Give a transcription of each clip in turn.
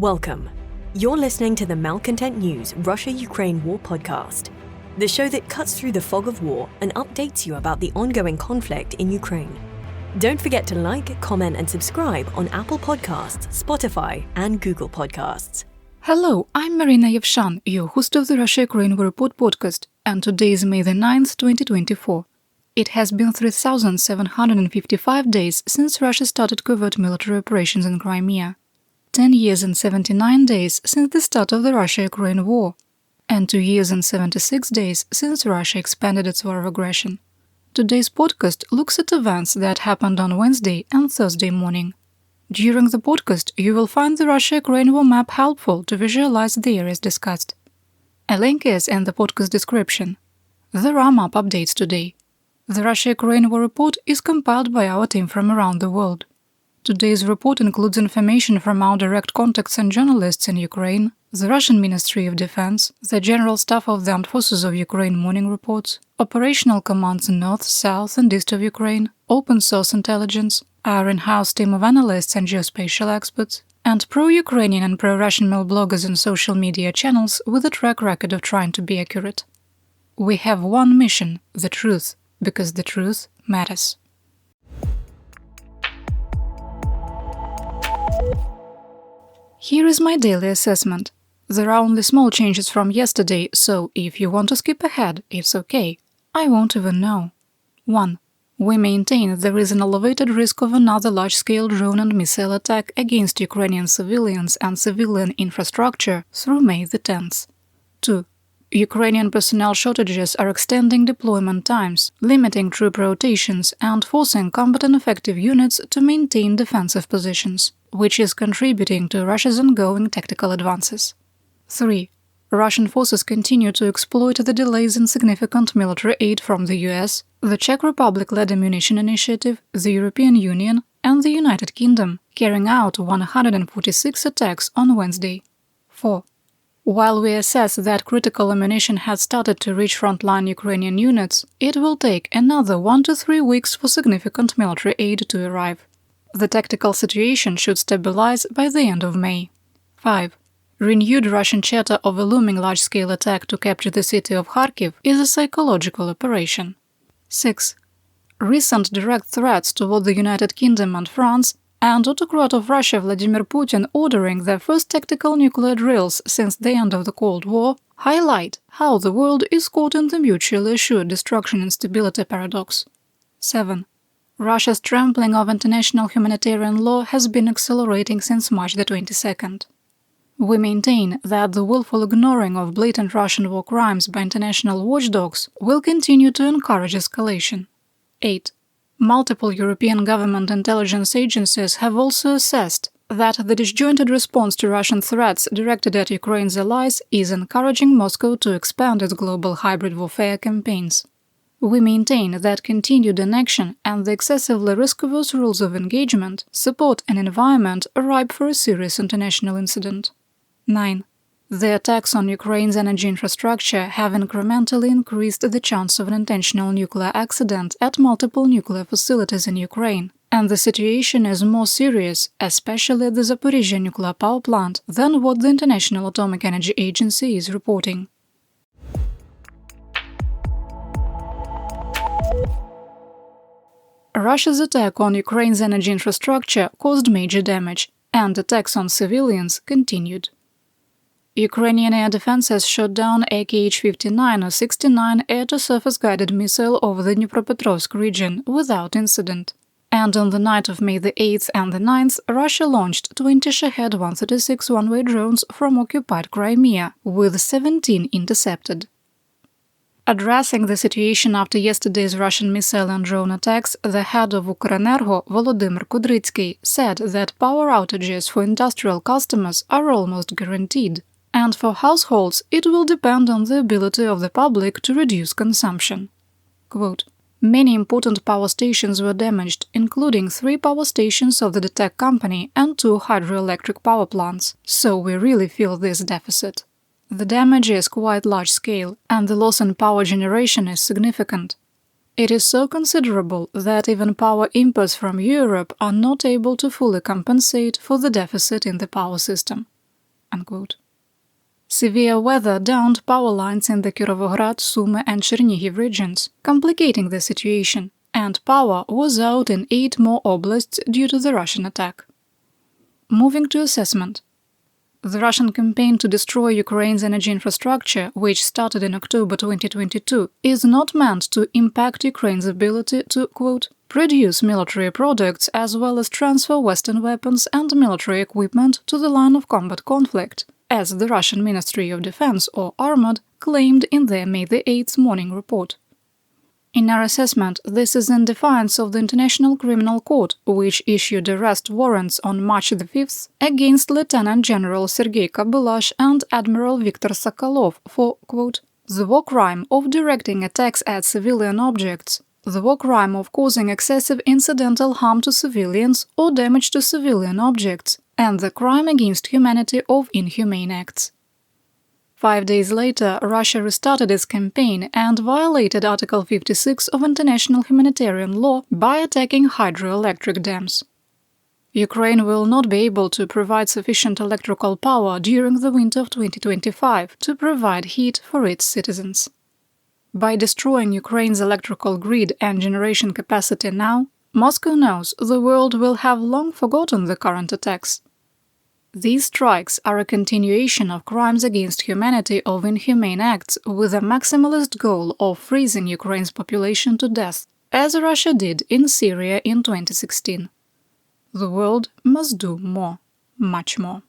Welcome. You're listening to the Malcontent News Russia-Ukraine War podcast, the show that cuts through the fog of war and updates you about the ongoing conflict in Ukraine. Don't forget to like, comment, and subscribe on Apple Podcasts, Spotify, and Google Podcasts. Hello, I'm Marina Yevshan, your host of the Russia-Ukraine War Report podcast, and today is May the 9th, 2024. It has been 3,755 days since Russia started covert military operations in Crimea, 10 years and 79 days since the start of the Russia-Ukraine war, and 2 years and 76 days since Russia expanded its war of aggression. Today's podcast looks at events that happened on Wednesday and Thursday morning. During the podcast, you will find the Russia-Ukraine war map helpful to visualize the areas discussed. A link is in the podcast description. There are map updates today. The Russia-Ukraine war report is compiled by our team from around the world. Today's report includes information from our direct contacts and journalists in Ukraine, the Russian Ministry of Defense, the General Staff of the Armed Forces of Ukraine morning reports, operational commands in North, South and East of Ukraine, open source intelligence, our in-house team of analysts and geospatial experts, and pro-Ukrainian and pro-Russian male bloggers and social media channels with a track record of trying to be accurate. We have one mission: the truth, because the truth matters. Here is my daily assessment. There are only small changes from yesterday, so if you want to skip ahead, it's okay. I won't even know. 1. We maintain there is an elevated risk of another large-scale drone and missile attack against Ukrainian civilians and civilian infrastructure through May the 10th. 2. Ukrainian personnel shortages are extending deployment times, limiting troop rotations and forcing competent effective units to maintain defensive positions, which is contributing to Russia's ongoing tactical advances. 3. Russian forces continue to exploit the delays in significant military aid from the US, the Czech Republic-led ammunition initiative, the European Union, and the United Kingdom, carrying out 146 attacks on Wednesday. 4. While we assess that critical ammunition has started to reach frontline Ukrainian units, it will take another 1 to 3 weeks for significant military aid to arrive. The tactical situation should stabilize by the end of May. 5. Renewed Russian chatter of a looming large-scale attack to capture the city of Kharkiv is a psychological operation. 6. Recent direct threats toward the United Kingdom and France, and autocrat of Russia Vladimir Putin ordering their first tactical nuclear drills since the end of the Cold War, highlight how the world is caught in the mutually assured destruction and stability paradox. 7. Russia's trampling of international humanitarian law has been accelerating since March the 22nd. We maintain that the willful ignoring of blatant Russian war crimes by international watchdogs will continue to encourage escalation. 8. Multiple European government intelligence agencies have also assessed that the disjointed response to Russian threats directed at Ukraine's allies is encouraging Moscow to expand its global hybrid warfare campaigns. We maintain that continued inaction and the excessively risk-averse rules of engagement support an environment ripe for a serious international incident. 9. The attacks on Ukraine's energy infrastructure have incrementally increased the chance of an intentional nuclear accident at multiple nuclear facilities in Ukraine, and the situation is more serious, especially at the Zaporizhzhia nuclear power plant, than what the International Atomic Energy Agency is reporting. Russia's attack on Ukraine's energy infrastructure caused major damage, and attacks on civilians continued. Ukrainian air defenses shot down a Kh-59 or 69 air-to-surface guided missile over the Dnipropetrovsk region without incident. And on the night of May the 8th and the 9th, Russia launched 20 Shahed-136 one-way drones from occupied Crimea, with 17 intercepted. Addressing the situation after yesterday's Russian missile and drone attacks, the head of Ukrenergo, Volodymyr Kudrytsky, said that power outages for industrial customers are almost guaranteed, and for households it will depend on the ability of the public to reduce consumption. Quote, "Many important power stations were damaged, including 3 power stations of the DTEK company and 2 hydroelectric power plants, so we really feel this deficit. The damage is quite large-scale, and the loss in power generation is significant. It is so considerable that even power imports from Europe are not able to fully compensate for the deficit in the power system." unquote. Severe weather downed power lines in the Kirovograd, Sumy and Chernihiv regions, complicating the situation, and power was out in 8 more oblasts due to the Russian attack. Moving to assessment. The Russian campaign to destroy Ukraine's energy infrastructure, which started in October 2022, is not meant to impact Ukraine's ability to, quote, produce military products as well as transfer Western weapons and military equipment to the line of combat conflict, as the Russian Ministry of Defense, or Armad, claimed in their May 8th morning report. In our assessment, this is in defiance of the International Criminal Court, which issued arrest warrants on March 5th against Lieutenant General Sergei Kabylash and Admiral Viktor Sokolov for, quote, the war crime of directing attacks at civilian objects, the war crime of causing excessive incidental harm to civilians or damage to civilian objects, and the crime against humanity of inhumane acts. 5 days later, Russia restarted its campaign and violated Article 56 of international humanitarian law by attacking hydroelectric dams. Ukraine will not be able to provide sufficient electrical power during the winter of 2025 to provide heat for its citizens. By destroying Ukraine's electrical grid and generation capacity now, Moscow knows the world will have long forgotten the current attacks. These strikes are a continuation of crimes against humanity of inhumane acts with a maximalist goal of freezing Ukraine's population to death, as Russia did in Syria in 2016. The world must do more, much more.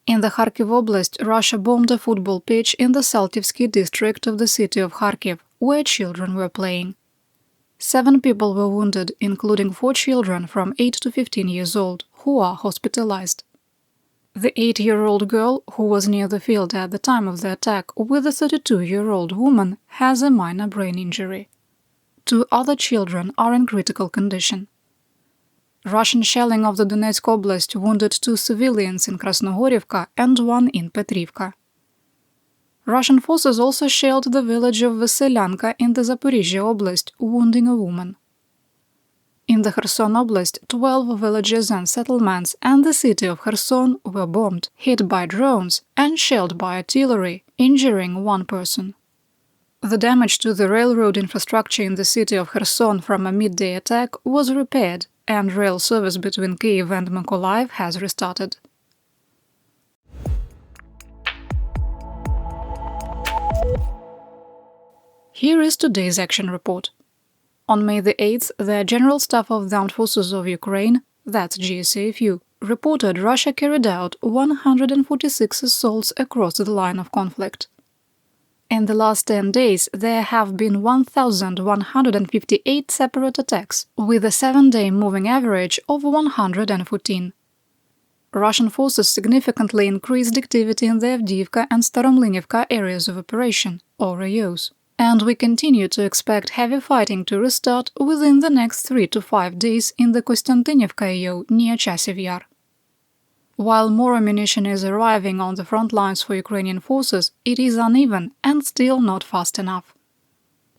In the Kharkiv Oblast, Russia bombed a football pitch in the Saltivsky district of the city of Kharkiv, where children were playing. 7 people were wounded, including 4 children from 8 to 15 years old, who are hospitalized. The 8-year-old girl, who was near the field at the time of the attack with a 32-year-old woman, has a minor brain injury. 2 other children are in critical condition. Russian shelling of the Donetsk Oblast wounded 2 civilians in Krasnohorivka and 1 in Petrivka. Russian forces also shelled the village of Vasilyanka in the Zaporizhia Oblast, wounding a woman. In the Kherson Oblast, 12 villages and settlements and the city of Kherson were bombed, hit by drones, and shelled by artillery, injuring 1 person. The damage to the railroad infrastructure in the city of Kherson from a midday attack was repaired, and rail service between Kyiv and Mykolaiv has restarted. Here is today's action report. On May 8th, the General Staff of the Armed Forces of Ukraine, that's GSAFU, reported Russia carried out 146 assaults across the line of conflict. In the last 10 days, there have been 1,158 separate attacks, with a 7-day moving average of 114. Russian forces significantly increased activity in the Avdiivka and Staromlynivka areas of operation, or AOs. And we continue to expect heavy fighting to restart within the next 3 to 5 days in the Kostantinivka AO near Chasiv Yar. While more ammunition is arriving on the front lines for Ukrainian forces, it is uneven and still not fast enough.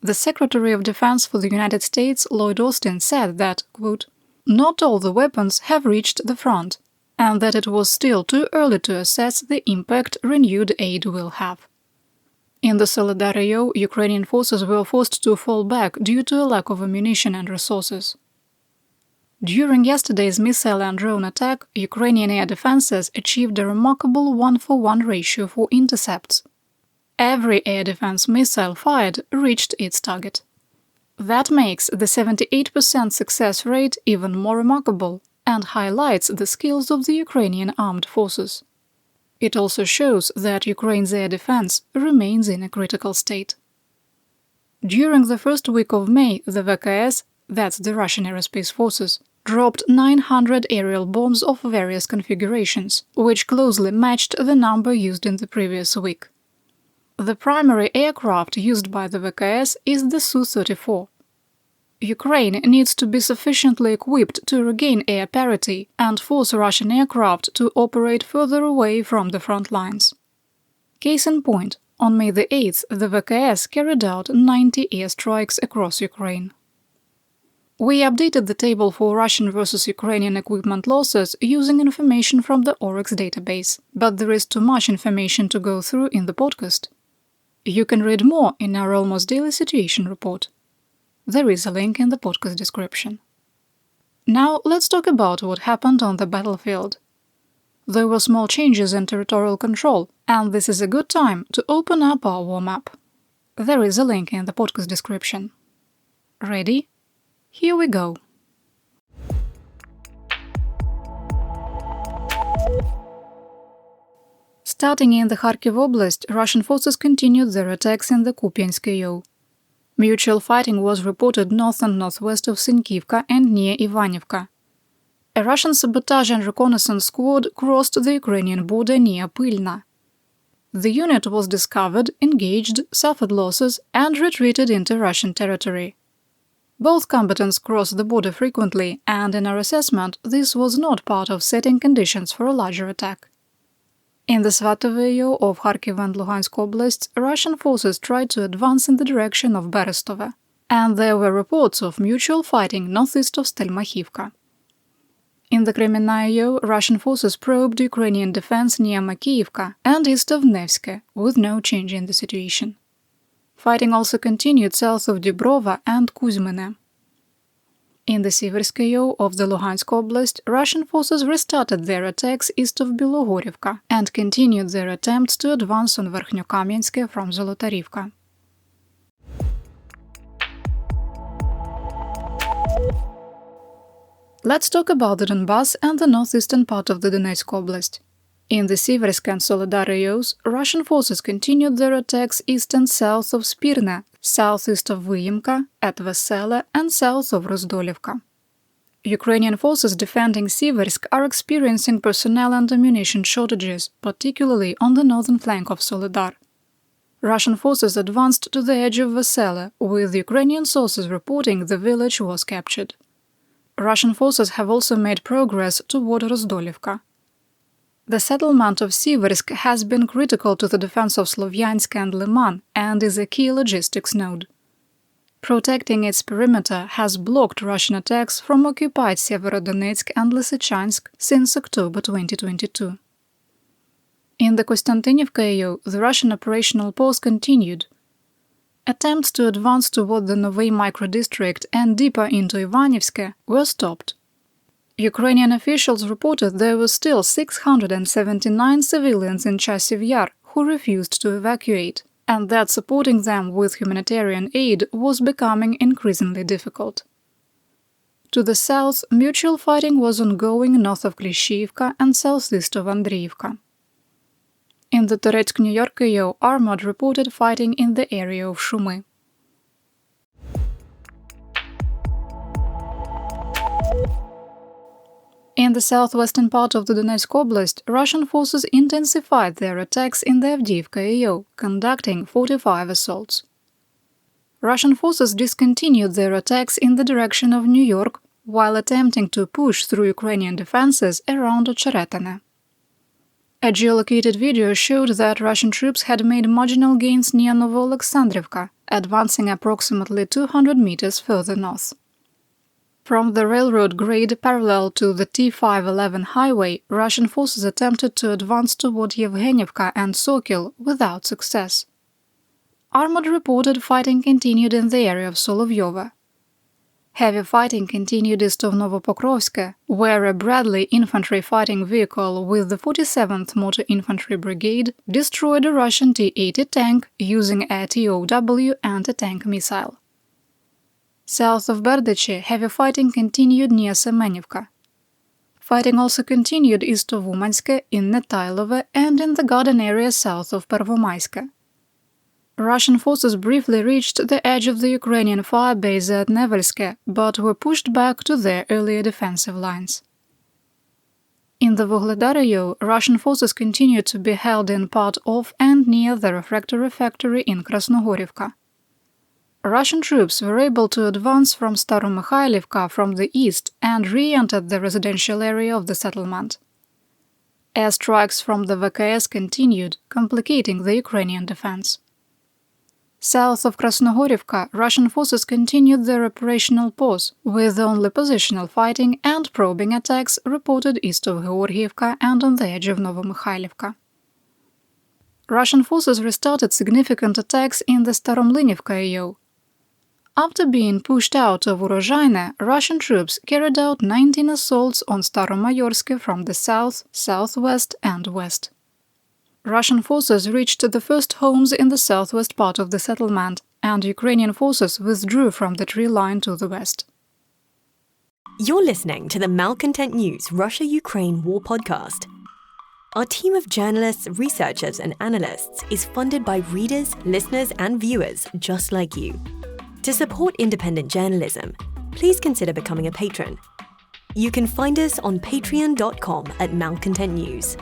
The Secretary of Defense for the United States, Lloyd Austin, said that, quote, not all the weapons have reached the front, and that it was still too early to assess the impact renewed aid will have. In the Soledar AO, Ukrainian forces were forced to fall back due to a lack of ammunition and resources. During yesterday's missile and drone attack, Ukrainian air defenses achieved a remarkable 1-for-1 ratio for intercepts. Every air defense missile fired reached its target. That makes the 78% success rate even more remarkable and highlights the skills of the Ukrainian armed forces. It also shows that Ukraine's air defense remains in a critical state. During the first week of May, the VKS, that's the Russian Aerospace Forces, dropped 900 aerial bombs of various configurations, which closely matched the number used in the previous week. The primary aircraft used by the VKS is the Su-34. Ukraine needs to be sufficiently equipped to regain air parity and force Russian aircraft to operate further away from the front lines. Case in point, on May 8th, the VKS carried out 90 airstrikes across Ukraine. We updated the table for Russian versus Ukrainian equipment losses using information from the Oryx database, but there is too much information to go through in the podcast. You can read more in our almost daily situation report. There is a link in the podcast description. Now let's talk about what happened on the battlefield. There were small changes in territorial control, and this is a good time to open up our war map. There is a link in the podcast description. Ready? Here we go. Starting in the Kharkiv Oblast, Russian forces continued their attacks in the Kupiansk AO. Mutual fighting was reported north and northwest of Sinkivka and near Ivanivka. A Russian sabotage and reconnaissance squad crossed the Ukrainian border near Pylna. The unit was discovered, engaged, suffered losses, and retreated into Russian territory. Both combatants crossed the border frequently, and in our assessment, this was not part of setting conditions for a larger attack. In the Svatovo AO of Kharkiv and Luhansk oblasts, Russian forces tried to advance in the direction of Berestove, and there were reports of mutual fighting northeast of Stelmachivka. In the Kremenna AO, Russian forces probed Ukrainian defense near Makiivka and east of Nevske, with no change in the situation. Fighting also continued south of Dubrova and Kuzmine. In the Siversk AO of the Luhansk Oblast, Russian forces restarted their attacks east of Bilogorivka and continued their attempts to advance on Verkhnyokamyansk from Zolotarivka. Let's talk about the Donbass and the northeastern part of the Donetsk Oblast. In the Siversk and Soledar AOs, Russian forces continued their attacks east and south of Spirne, southeast of Vyimka, at Vesele, and south of Rozdolivka. Ukrainian forces defending Siversk are experiencing personnel and ammunition shortages, particularly on the northern flank of Soledar. Russian forces advanced to the edge of Vesele, with Ukrainian sources reporting the village was captured. Russian forces have also made progress toward Rozdolivka. The settlement of Siversk has been critical to the defense of Slovyansk and Liman and is a key logistics node. Protecting its perimeter has blocked Russian attacks from occupied Severodonetsk and Lysychansk since October 2022. In the Konstantinivka AO, the Russian operational pause continued. Attempts to advance toward the Novy microdistrict and deeper into Ivanivske were stopped. Ukrainian officials reported there were still 679 civilians in Chasiv Yar who refused to evacuate, and that supporting them with humanitarian aid was becoming increasingly difficult. To the south, mutual fighting was ongoing north of Klishivka and southeast of Andriivka. In the Donetsk New York AO, Armored reported fighting in the area of Shumy. In the southwestern part of the Donetsk Oblast, Russian forces intensified their attacks in the Avdiivka AO, conducting 45 assaults. Russian forces discontinued their attacks in the direction of New York while attempting to push through Ukrainian defenses around Ocheretane. A geolocated video showed that Russian troops had made marginal gains near Novoalexandrivka, advancing approximately 200 meters further north. From the railroad grade parallel to the T511 highway, Russian forces attempted to advance toward Yevhenivka and Sokil without success. Armored reported fighting continued in the area of Solovyovo. Heavy fighting continued east of Novopokrovsk, where a Bradley infantry fighting vehicle with the 47th Motor Infantry Brigade destroyed a Russian T-80 tank using a TOW anti-tank missile. South of Berdychi, heavy fighting continued near Semenivka. Fighting also continued east of Umansk, in Netailove, and in the garden area south of Pervomaisk. Russian forces briefly reached the edge of the Ukrainian fire base at Nevelske, but were pushed back to their earlier defensive lines. In the Vuhledar AO, Russian forces continued to be held in part of and near the refractory factory in Krasnogorivka. Russian troops were able to advance from Staromykhailivka from the east and re-entered the residential area of the settlement. Airstrikes from the VKS continued, complicating the Ukrainian defense. South of Krasnohorivka, Russian forces continued their operational pause, with only positional fighting and probing attacks reported east of Georgievka and on the edge of Novomykhailivka. Russian forces restarted significant attacks in the Staromlynivka AO. After being pushed out of Urozhaine, Russian troops carried out 19 assaults on Staromayorsk from the south, southwest, and west. Russian forces reached the first homes in the southwest part of the settlement, and Ukrainian forces withdrew from the tree line to the west. You're listening to the Malcontent News Russia-Ukraine War Podcast. Our team of journalists, researchers, and analysts is funded by readers, listeners, and viewers just like you. To support independent journalism, please consider becoming a patron. You can find us on patreon.com/malcontentnews.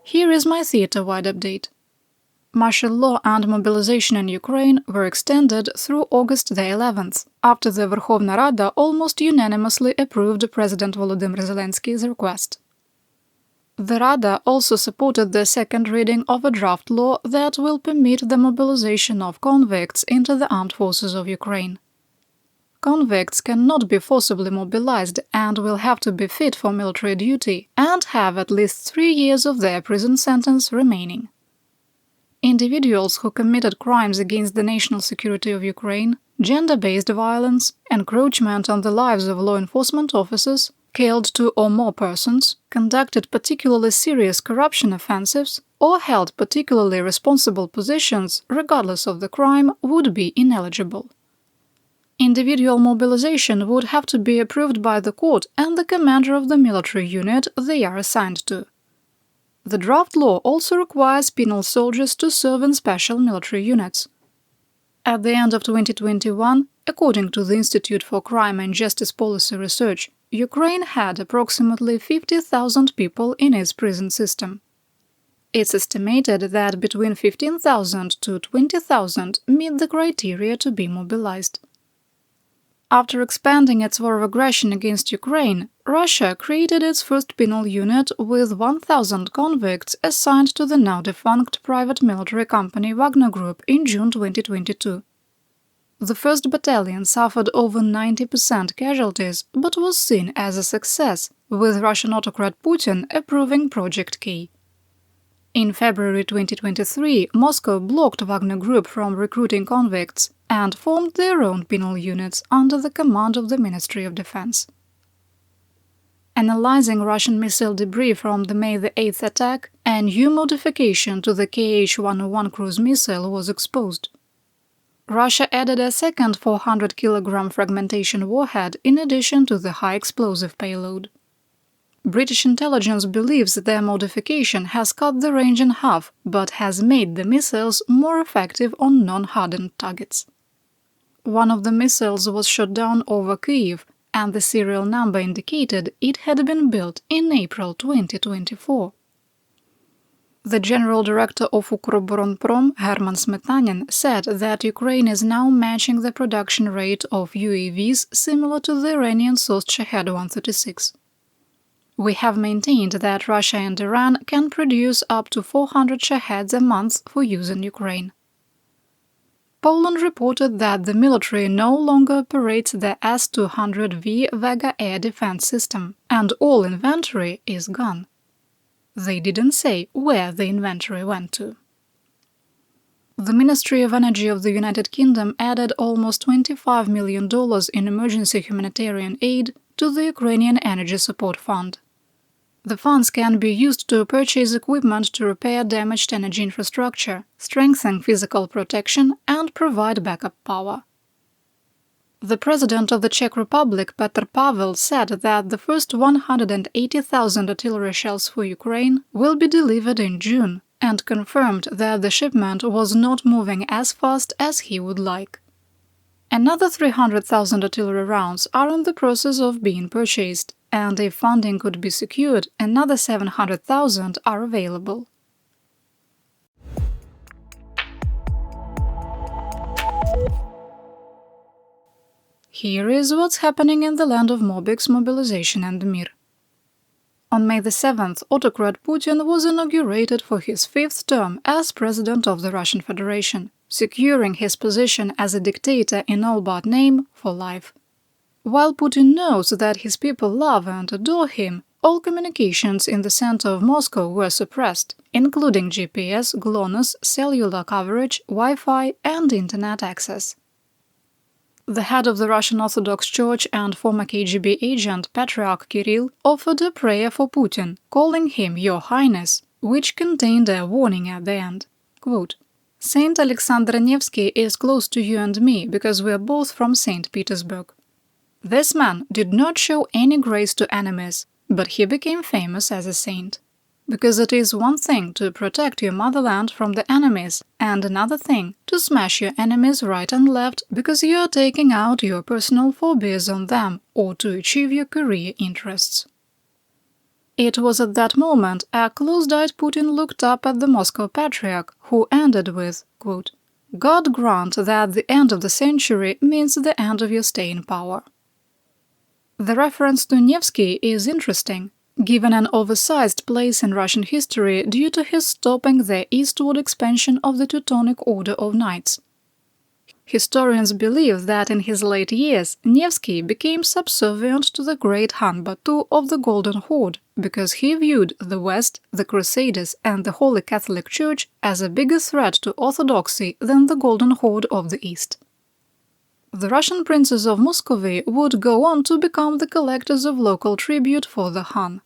Here is my theater-wide update. Martial law and mobilization in Ukraine were extended through August the 11th, after the Verkhovna Rada almost unanimously approved President Volodymyr Zelensky's request. The Rada also supported the second reading of a draft law that will permit the mobilization of convicts into the armed forces of Ukraine. Convicts cannot be forcibly mobilized and will have to be fit for military duty and have at least 3 years of their prison sentence remaining. Individuals who committed crimes against the national security of Ukraine, gender-based violence, encroachment on the lives of law enforcement officers, killed 2 or more persons, conducted particularly serious corruption offensives, or held particularly responsible positions regardless of the crime would be ineligible. Individual mobilization would have to be approved by the court and the commander of the military unit they are assigned to. The draft law also requires penal soldiers to serve in special military units. At the end of 2021, according to the Institute for Crime and Justice Policy Research, Ukraine had approximately 50,000 people in its prison system. It's estimated that between 15,000 to 20,000 meet the criteria to be mobilized. After expanding its war of aggression against Ukraine, Russia created its first penal unit with 1,000 convicts assigned to the now-defunct private military company Wagner Group in June 2022. The 1st Battalion suffered over 90% casualties but was seen as a success, with Russian autocrat Putin approving Project K. In February 2023, Moscow blocked Wagner Group from recruiting convicts and formed their own penal units under the command of the Ministry of Defense. Analyzing Russian missile debris from the May 8th attack, a new modification to the Kh-101 cruise missile was exposed. Russia added a second 400-kilogram fragmentation warhead in addition to the high explosive payload. British intelligence believes their modification has cut the range in half, but has made the missiles more effective on non-hardened targets. One of the missiles was shot down over Kyiv, and the serial number indicated it had been built in April 2024. The General Director of Ukroboronprom, Herman Smetanin, said that Ukraine is now matching the production rate of UAVs similar to the Iranian-sourced Shahed-136. We have maintained that Russia and Iran can produce up to 400 Shaheds a month for use in Ukraine. Poland reported that the military no longer operates the S-200V Vega air defense system, and all inventory is gone. They didn't say where the inventory went to. The Ministry of Energy of the United Kingdom added almost $25 million in emergency humanitarian aid to the Ukrainian Energy Support Fund. The funds can be used to purchase equipment to repair damaged energy infrastructure, strengthen physical protection, and provide backup power. The President of the Czech Republic, Petr Pavel, said that the first 180,000 artillery shells for Ukraine will be delivered in June, and confirmed that the shipment was not moving as fast as he would like. Another 300,000 artillery rounds are in the process of being purchased, and if funding could be secured, another 700,000 are available. Here is what's happening in the land of Mobix, mobilization and Mir. On May the 7th, autocrat Putin was inaugurated for his 5th term as president of the Russian Federation, securing his position as a dictator in all but name for life. While Putin knows that his people love and adore him, all communications in the center of Moscow were suppressed, including GPS, GLONASS, cellular coverage, Wi-Fi, and internet access. The head of the Russian Orthodox Church and former KGB agent Patriarch Kirill offered a prayer for Putin, calling him Your Highness, which contained a warning at the end. Quote, Saint Alexander Nevsky is close to you and me because we are both from St. Petersburg. This man did not show any grace to enemies, but he became famous as a saint. Because it is one thing to protect your motherland from the enemies, and another thing to smash your enemies right and left because you are taking out your personal phobias on them or to achieve your career interests. It was at that moment a closed-eyed Putin looked up at the Moscow Patriarch, who ended with, quote, God grant that the end of the century means the end of your stay in power. The reference to Nevsky is interesting, given an oversized place in Russian history due to his stopping the eastward expansion of the Teutonic Order of Knights. Historians believe that in his late years, Nevsky became subservient to the great Han Batu of the Golden Horde because he viewed the West, the Crusaders, and the Holy Catholic Church as a bigger threat to orthodoxy than the Golden Horde of the East. The Russian princes of Muscovy would go on to become the collectors of local tribute for the Han.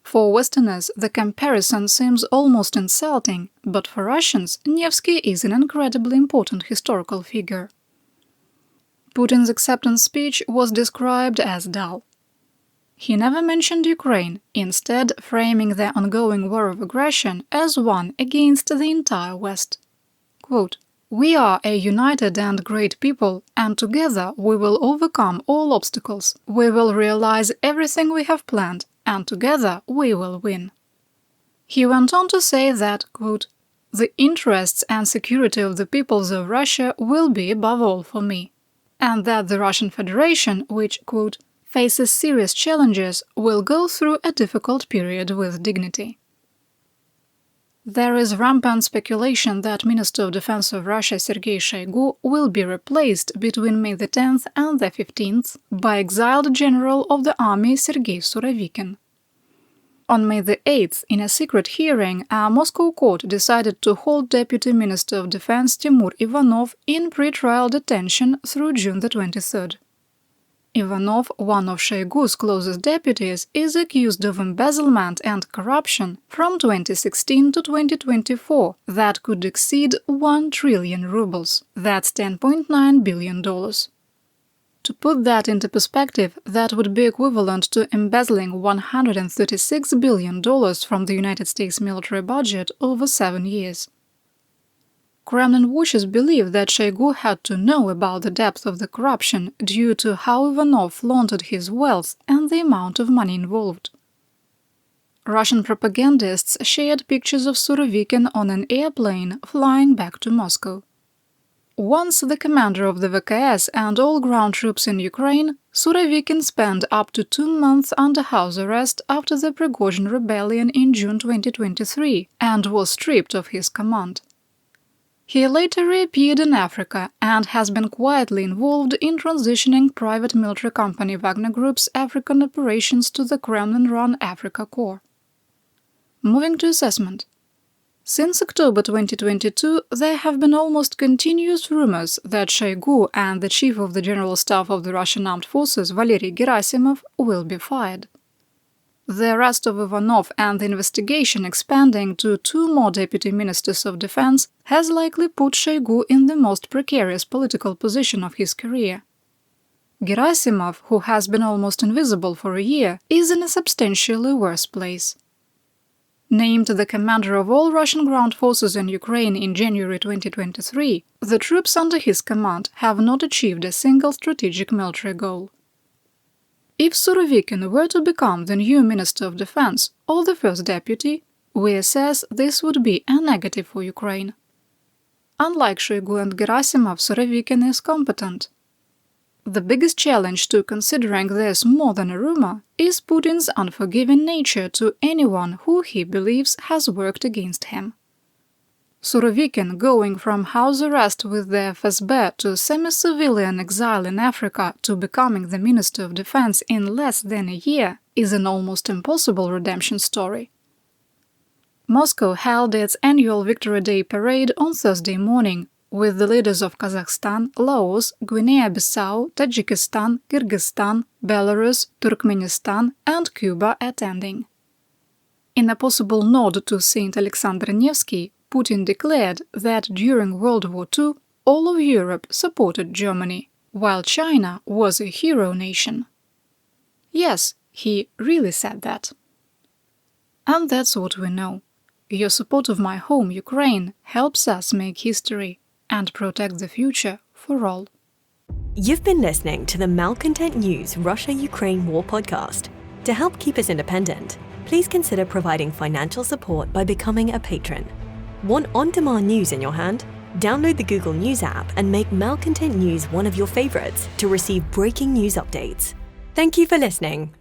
For Westerners, the comparison seems almost insulting, but for Russians, Nevsky is an incredibly important historical figure. Putin's acceptance speech was described as dull. He never mentioned Ukraine, instead framing the ongoing war of aggression as one against the entire West. Quote, We are a united and great people, and together we will overcome all obstacles. We will realize everything we have planned, and together we will win. He went on to say that, quote, The interests and security of the peoples of Russia will be above all for me, and that the Russian Federation, which, quote, faces serious challenges, will go through a difficult period with dignity. There is rampant speculation that Minister of Defense of Russia Sergei Shoigu will be replaced between May the 10th and the 15th by exiled General of the Army Sergei Surovikin. On May the 8th, in a secret hearing, a Moscow court decided to hold Deputy Minister of Defense Timur Ivanov in pre-trial detention through June the 23rd. Ivanov, one of Shoigu's closest deputies, is accused of embezzlement and corruption from 2016 to 2024 that could exceed 1 trillion rubles. That's $10.9 billion. To put that into perspective, that would be equivalent to embezzling $136 billion from the United States military budget over 7 years. Kremlin watchers believe that Shoigu had to know about the depth of the corruption due to how Ivanov flaunted his wealth and the amount of money involved. Russian propagandists shared pictures of Surovikin on an airplane flying back to Moscow. Once the commander of the VKS and all ground troops in Ukraine, Surovikin spent up to 2 months under house arrest after the Prigozhin rebellion in June 2023 and was stripped of his command. He later reappeared in Africa and has been quietly involved in transitioning private military company Wagner Group's African operations to the Kremlin-run Africa Corps. Moving to assessment. Since October 2022, there have been almost continuous rumors that Shoigu and the chief of the General Staff of the Russian Armed Forces, Valery Gerasimov, will be fired. The arrest of Ivanov and the investigation expanding to 2 more deputy ministers of defense has likely put Shoigu in the most precarious political position of his career. Gerasimov, who has been almost invisible for a year, is in a substantially worse place. Named the commander of all Russian ground forces in Ukraine in January 2023, the troops under his command have not achieved a single strategic military goal. If Surovikin were to become the new Minister of Defense or the first deputy, we assess this would be a negative for Ukraine. Unlike Shoigu and Gerasimov, Surovikin is competent. The biggest challenge to considering this more than a rumor is Putin's unforgiving nature to anyone who he believes has worked against him. Surovikin going from house arrest with the FSB to semi-civilian exile in Africa to becoming the Minister of Defense in less than a year is an almost impossible redemption story. Moscow held its annual Victory Day parade on Thursday morning, with the leaders of Kazakhstan, Laos, Guinea-Bissau, Tajikistan, Kyrgyzstan, Belarus, Turkmenistan and Cuba attending. In a possible nod to Saint Alexander Nevsky, Putin declared that during World War II, all of Europe supported Germany, while China was a hero nation. Yes, he really said that. And that's what we know. Your support of my home, Ukraine, helps us make history and protect the future for all. You've been listening to the Malcontent News Russia-Ukraine War podcast. To help keep us independent, please consider providing financial support by becoming a patron. Want on-demand news in your hand? Download the Google News app and make Malcontent News one of your favorites to receive breaking news updates. Thank you for listening.